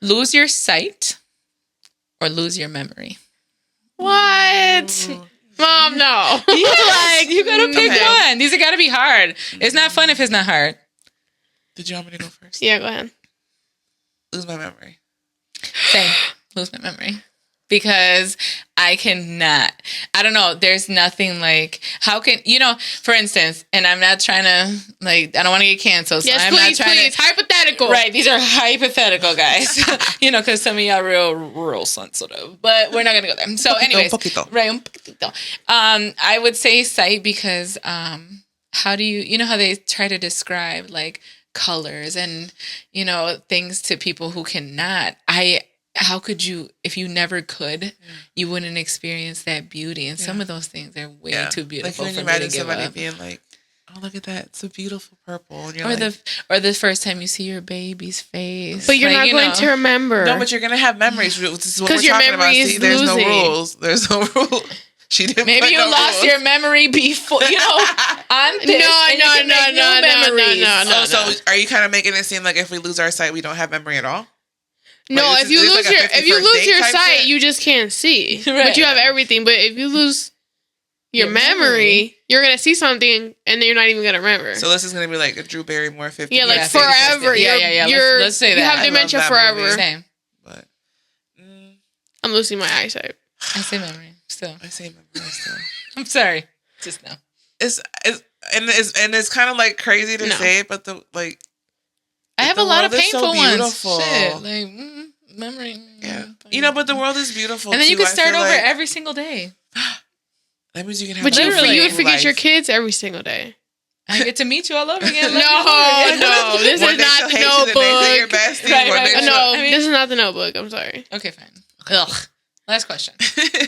lose your sight or lose your memory?
What? Mom, no.
You gotta pick
Okay.
one. These have got to be hard. It's not fun if it's not hard.
Did you want me to go first?
Yeah, go ahead.
Lose my memory.
Same. Lose my memory. Because I cannot. I don't know. There's nothing like, how can, for instance, and I'm not trying to, like, I don't want to get canceled. So
Yes,
I'm
please,
not trying
please.
to.
Hypothetical.
Right. These are hypothetical, guys. Because some of y'all real sensitive. But we're not going to go there. So, anyways.
poquito.
Right. Un poquito. I would say sight because how do you know how they try to describe, like, colors and, things to people who cannot. How could you, if you never could, you wouldn't experience that beauty. And some of those things are way too beautiful
Like,
for
can you
me to
imagine
give
somebody
up.
being like, oh, look at that. It's a beautiful purple. And you're
Or
like,
the first time you see your baby's face.
But you're
Like,
not going to remember.
no, but you're going to have memories. This is what we're
'Cause your
talking about.
memory
See,
is
there's
losing.
no rules. There's no rule. She didn't
Maybe
put
you
no
lost
rules.
your memory before, on this. and you can make new memories.
no.
So are you kind of making it seem like if we lose our sight, we don't have memory at all?
No,
Like,
if you
it's
lose
like a
your
51st date type
sight,
shit?
you just can't see.
Right.
But you have everything. But if you lose your memory, you're gonna see something and then you're not even gonna remember.
So this is going to be like a Drew Barrymore 50.
Yeah, like
Yeah,
forever.
yeah.
You're,
Let's say
you
that.
have
I
dementia
love that movie.
forever.
Same.
But
I'm losing my eyesight.
I say memory. Still.
I say memory still.
I'm sorry. Just no.
It's kind of like crazy to
No.
say, but the
I have
the
a lot of
world is so
painful ones.
beautiful.
Shit. Like, memory.
yeah, but the world is beautiful.
And then you
too.
can
I
start
feel
over
like
every single day.
That means you can have.
But
like,
for you would forget
life.
your kids every single day.
I get to meet you all over again.
No, this
One
is
day
not
she'll
the
hate you, the next day you're
notebook.
besties,
Right,
one
right,
day
right.
she'll-
No,
I mean-
this is not the notebook. I'm sorry.
Okay, fine. Ugh. Last question.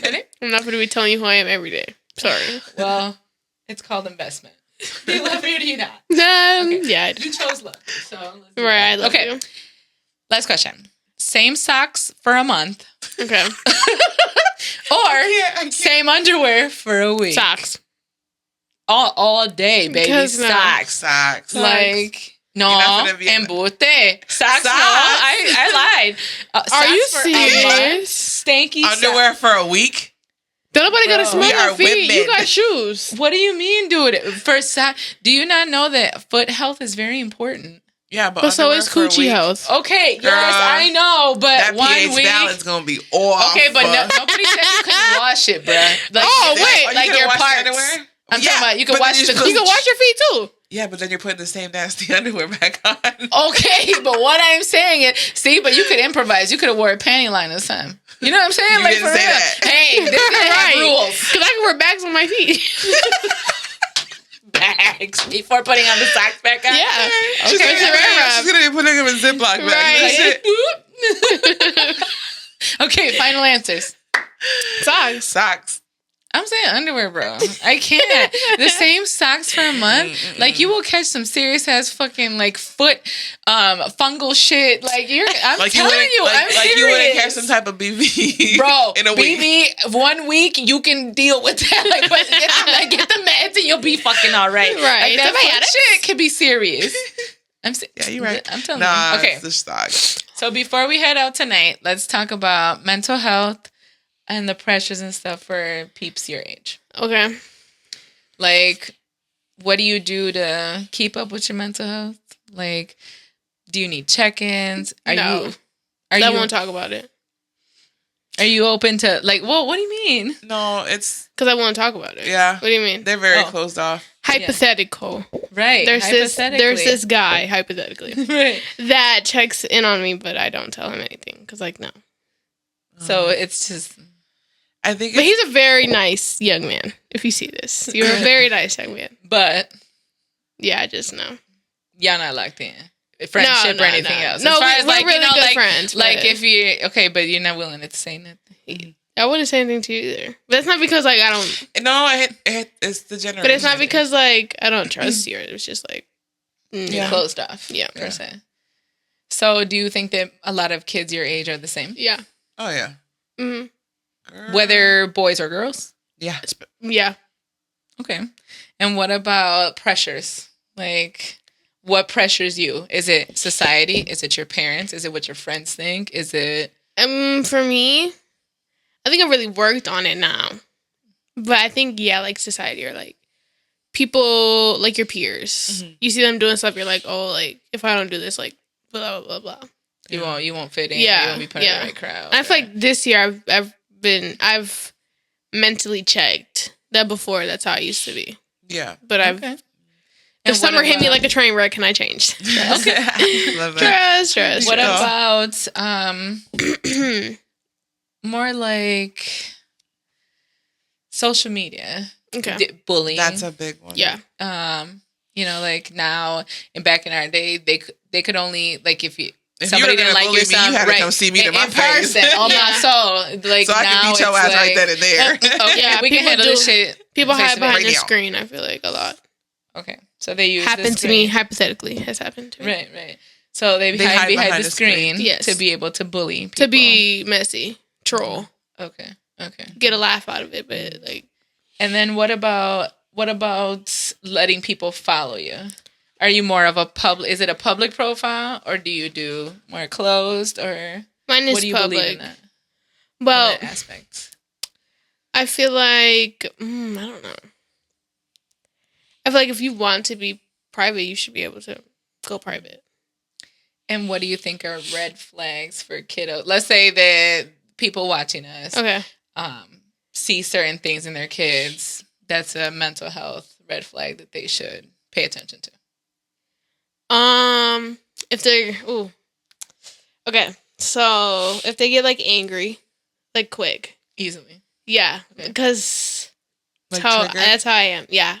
Ready?
I'm not going to be telling you who I am every day. Sorry.
Well, it's called investment. Do you love me or do you not?
Okay. Yeah, I do.
You chose love. So let's do
Right,
that.
I love
Okay.
you.
Last question. Same socks for a month
Okay.
or
I can't.
same underwear for a week?
Socks.
All day, baby.
Because no.
Socks.
Socks.
Like, no,
You're not gonna be-
embute. Socks, no.
Socks.
I lied.
Are
Socks
you
for a month.
serious?
Stanky
Underwear for a week.
Don't nobody got to
Bro.
smell
We
your
are
feet. You
women.
got shoes.
What do you mean, dude? Do you not know that foot health is very important?
Yeah, but
But so
underwear
is
for a
coochie
week.
health.
Okay,
Girl,
yes, I know, but
That
one
pH
week.
balance gonna be off.
Okay, but nobody said you couldn't wash it, bruh. Like,
Oh,
Yeah,
wait,
you
like
couldn't
your
wash the
parts.
underwear?
I'm
Yeah,
talking about you can
but
wash
then
the.
you're
You can wash your feet too.
Yeah, but then you're putting the same nasty underwear back on.
Okay, but what I'm saying is, see, but you could improvise. You could have wore a panty line this time. You know what I'm saying?
You
like
didn't
for
say
real.
that.
Hey, this didn't have rules.
Because I can wear bags on my feet.
Bags before putting on the socks back on.
Yeah.
She's
Okay,
she's gonna be putting them in Ziploc bags.
Right.
Shit.
Okay, final answers.
Socks.
Socks.
I'm saying underwear, bro. I can't. The same socks for a month. Like you will catch some serious ass fucking like foot fungal shit. Like I'm
Like
telling
wouldn't-
you,
like,
I'm
like
serious.
you wouldn't catch some type of BV,
Bro,
in a week.
BB, 1 week you can deal with that. Like, but get the meds and you'll be fucking all right.
Right.
Like, that
Antibiotics?
foot shit can be serious.
Yeah, you're right.
I'm telling
Nah,
you. Okay.
it's the socks.
So before we head out tonight, let's talk about mental health and the pressures and stuff for peeps your age.
Okay.
Like, what do you do to keep up with your mental health? Like, do you need check-ins?
No. I won't talk about it.
Are you open to like? Well, what do you mean?
No, it's
Because I won't talk about it.
yeah.
What do you mean?
They're very
Oh.
closed off.
Hypothetical.
Right.
There's
hypothetically.
this guy, hypothetically,
Right.
that checks in on me, but I don't tell him anything. Because, like, no.
So it's just
I think
But
it's,
he's a very nice young man. If you see this, you're a very nice young man.
but
Yeah, I just know.
y'all not locked in. Friendship
No,
or anything
no.
else.
No,
As far
we're
as, like,
really
you know,
good
like,
friends,
Like
but-
if you okay, but you're not willing to say nothing.
I wouldn't say anything to you either. But it's not because, like, I don't...
no, it's the generation.
But it's not because, like, I don't trust you. It's just, like...
You're closed off.
Yeah.
Per se. So do you think that a lot of kids your age are the same?
Yeah.
Oh yeah.
hmm
Girl.
Whether boys or girls?
Yeah.
Yeah.
Okay. And what about pressures? Like, what pressures you? Is it society? Is it your parents? Is it what your friends think? Is it...
For me, I think I've really worked on it now. But I think, yeah, like, society or, like, people, like, your peers.
Mhm.
You see them doing stuff, you're like, oh, like, if I don't do this, like, blah, blah, blah, blah.
You won't fit in.
Yeah,
You won't be part of
yeah.
the right crowd.
And I feel like this year I've mentally checked. That before, that's how I used to be.
Yeah.
But I've...
Okay.
The
And what
summer hit me
about-
like a train wreck and I changed.
Okay. Love that.
Trust.
What
Go.
about more like social media?
Okay.
Bullying.
That's a big one.
Yeah.
You know, like now and back in our day, they could only like if
If you
somebody
were
didn't
gonna
like
bully
your
me, you
son,
had to
right?
come see me to my
in
face.
person. Oh my soul, like
So I
now
can beat your
it's
ass
like,
right then and there.
Okay,
Yeah,
we can
people
handle
do-
this shit.
People hide
face-to-face.
behind the
Radio.
screen, I feel like, a lot.
Okay, so they use
Happened
the
to me,
screen.
hypothetically, has happened to me.
Right. So they
They
hide
hide
behind
behind
the
the screen.
screen
Yes.
to be able to bully people.
To be messy, troll,
Okay.
get a laugh out of it, but like,
And then what about letting people follow you? Are you more of a public? Is it a public profile, or do you do more closed, or
mine is
what do you believe in
public.
that?
Well,
in that aspect?
I feel like, I don't know. I feel like if you want to be private, you should be able to go private.
And what do you think are red flags for kiddos? Let's say that people watching us
Okay.
see certain things in their kids. That's a mental health red flag that they should pay attention to.
If they're, okay. So if they get like angry, like quick.
Easily.
Yeah.
Okay.
Because
Like triggered?
That's how I am. Yeah.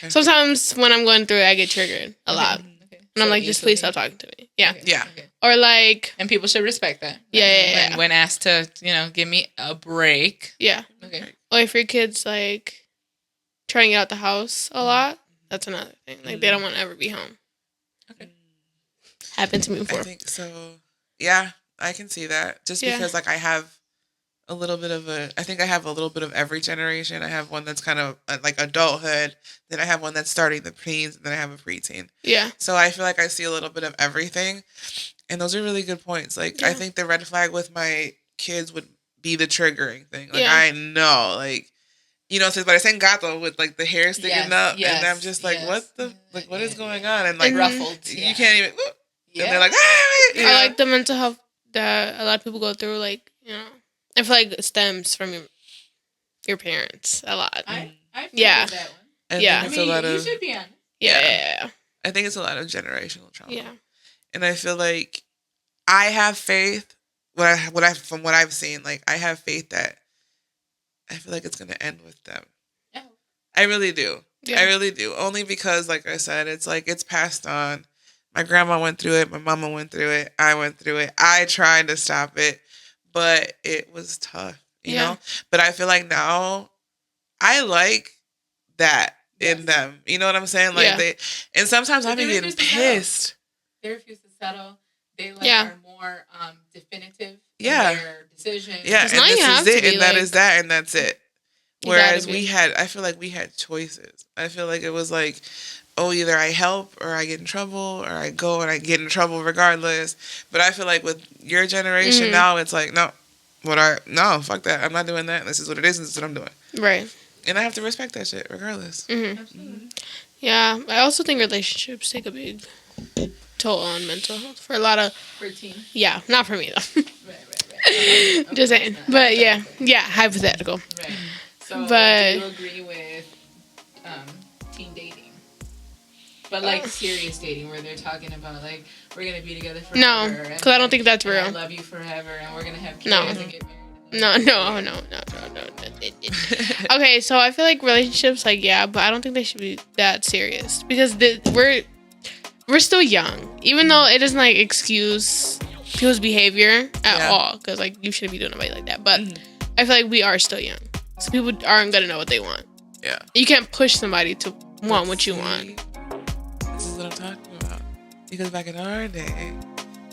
Sometimes when I'm going through it, I get triggered a lot.
Okay.
And I'm like, just please stop talking to me. Yeah.
Okay.
Yeah.
Okay.
Or like,
And people should respect that.
Yeah.
When asked to, give me a break.
yeah.
Okay.
Or if your kids like trying to get out the house a lot, that's another thing. Like they don't want to ever be home.
Okay.
Happened to me before.
I think so. Yeah, I can see that. Just
Yeah.
because like I have a little bit of I think I have a little bit of every generation. I have one that's kind of like adulthood. Then I have one that's starting the preteens. And then I have a preteen.
Yeah.
So I feel like I see a little bit of everything. And those are really good points. Like, I think the red flag with my kids would be the triggering thing. Like, I know, like, so but I saying gato with, like, the hair sticking up. And I'm just like, what is going on? And, like,
ruffled.
You can't even,
Yeah.
and they're like,
I like the mental health that a lot of people go through. Like, I feel like it stems from your parents a lot.
I feel
Yeah.
that one.
And
Yeah.
it's a lot
you
of,
should be honest.
Yeah.
I think it's a lot of generational trauma.
Yeah.
And I feel like I have faith. From what I've seen, like I have faith that I feel like it's gonna end with them.
Oh.
I really do.
Yeah.
I really do. Only because, like I said, it's like it's passed on. My grandma went through it. My mama went through it. I went through it. I tried to stop it, but it was tough. You know. But I feel like now I like that in them. You know what I'm saying? Like and sometimes I've been getting pissed.
They refuse to settle. They are more definitive in
Yeah.
their decision.
Yeah, and
now you
this
have
is
to
it,
be
and that
like-
is that, and that's it.
You gotta
Whereas
be.
I feel like we had choices. I feel like it was like, oh, either I help or I get in trouble, or I go and I get in trouble regardless. But I feel like with your generation now, it's like, no, fuck that. I'm not doing that. This is what it is, and this is what I'm doing.
Right.
And I have to respect that shit regardless.
Yeah. I also think relationships take a big toll on mental health for a lot of.
For a teen.
Yeah. Not for me though.
Right.
Just saying. But yeah. Yeah. Hypothetical.
Right. So,
But-
do you agree with teen dating? But like serious dating, where they're talking about like we're gonna be together forever.
No, because I don't think that's
and I
real.
love you forever, and we're gonna have kids
No.
and get married.
No. Okay, so I feel like relationships, like, but I don't think they should be that serious because we're still young, even though it doesn't like excuse people's behavior at all, because like you shouldn't be doing nobody like that. But I feel like we are still young, so people aren't gonna know what they want.
Yeah.
You can't push somebody to want what you want.
This is what I'm talking about. Because back in our day,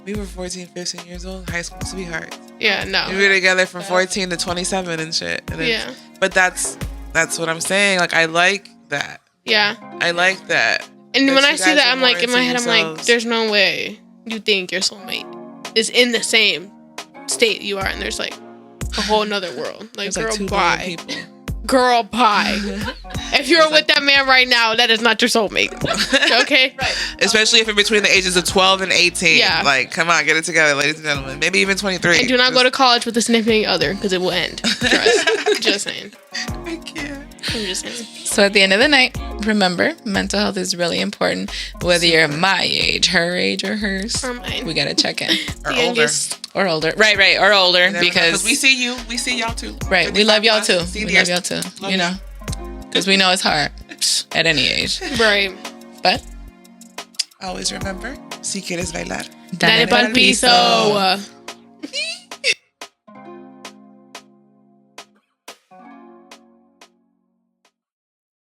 we were 14, 15 years old, high school sweethearts.
Yeah, no.
We were together from 14 to 27 and shit. And
Yeah.
But that's what I'm saying. Like, I like that.
Yeah.
I like that.
And
That
when
you
I see
guys
that,
are
I'm like,
more
in my
into
head, I'm like,
yourselves.
there's no way you think your soulmate is in the same state you are, and there's like a whole nother world. Like,
It's
girl,
like 2 billion
bye.
people.
Girl, bye. If you're with that man right now, that is not your soulmate. Okay?
Right.
Especially if you're between the ages of 12 and 18.
Yeah.
Like, come on, get it together, ladies and gentlemen. Maybe even 23.
And do not go to college with a significant other, because it will end. Trust. Just saying.
I can't.
I'm just saying.
So at the end of the night, remember, mental health is really important. Whether you're my age, her age, or hers,
Or mine.
we gotta check in.
Or
The
older.
youngest.
Or older. Right, or older,
Because
because
we see you. We see y'all too.
right, we love y'all too.
55+,
We love y'all too.
Love
You know, because we know it's hard at any age.
Right.
But
Always remember, si quieres bailar.
Dale pa'l piso.